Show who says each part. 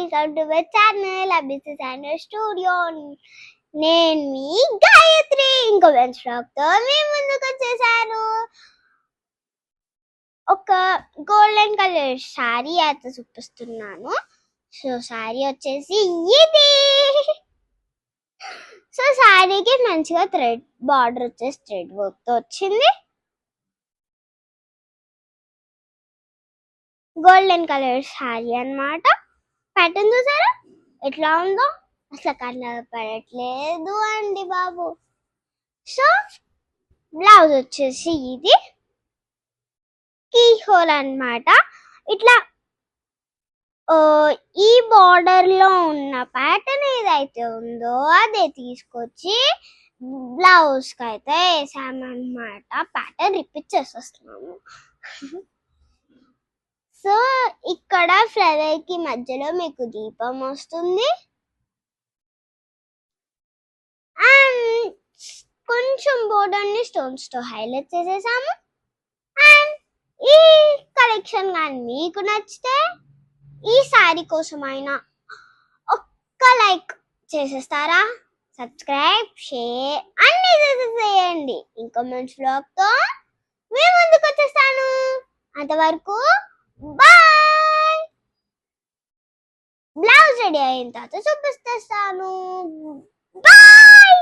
Speaker 1: Welcome to my channel అభిసి శాండర్ studio. నేను మీ గాయత్రి ఇంకో బెంచ్ ఫ్రాక్ తో మీ ముందుకు వచ్చేసాను. ఒక గోల్డెన్ కలర్ శారీ అయితే చూపిస్తున్నాను. సో శారీ వచ్చేసి ఇది. సో శారీకి మంచిగా థ్రెడ్ బార్డర్ వచ్చేసి థ్రెడ్ వర్క్ తో వచ్చింది. గోల్డెన్ కలర్ శారీ అన్నమాట. ప్యాటర్న్ చూసారా ఎట్లా ఉందో? అసలు కనపడట్లేదు అండి బాబు. సో బ్లౌజ్ వచ్చేసి ఇది కీ హోల్ అన్నమాట. ఇట్లా ఈ బార్డర్ లో ఉన్న ప్యాటర్న్ ఏదైతే ఉందో అదే తీసుకొచ్చి బ్లౌజ్ కి అయితే వేసామన్నమాట. ప్యాటర్న్ రిపీట్ చేసేస్తున్నాము. సో ఇక్కడ ఫ్లవర్ కి మధ్యలో మీకు దీపం వస్తుంది. అండ్ కొంచెం బోర్డర్ ని స్టోన్స్ తో హైలైట్ చేసేసాము. అండ్ ఈ కలెక్షన్ కానీ మీకు నచ్చితే ఈ శారీ కోసమైనా ఒక్క లైక్ చేసేస్తారా? సబ్స్క్రైబ్, షేర్ అన్ని చేసేసేయండి. ఇంకో మంచి వ్లాగ్ తో మీ ముందుకు వచ్చేస్తాను. అంతవరకు బాయ్. బ్లౌజ్ రెడీ అయిన తర్వాత చూపిస్తాను. బాయ్.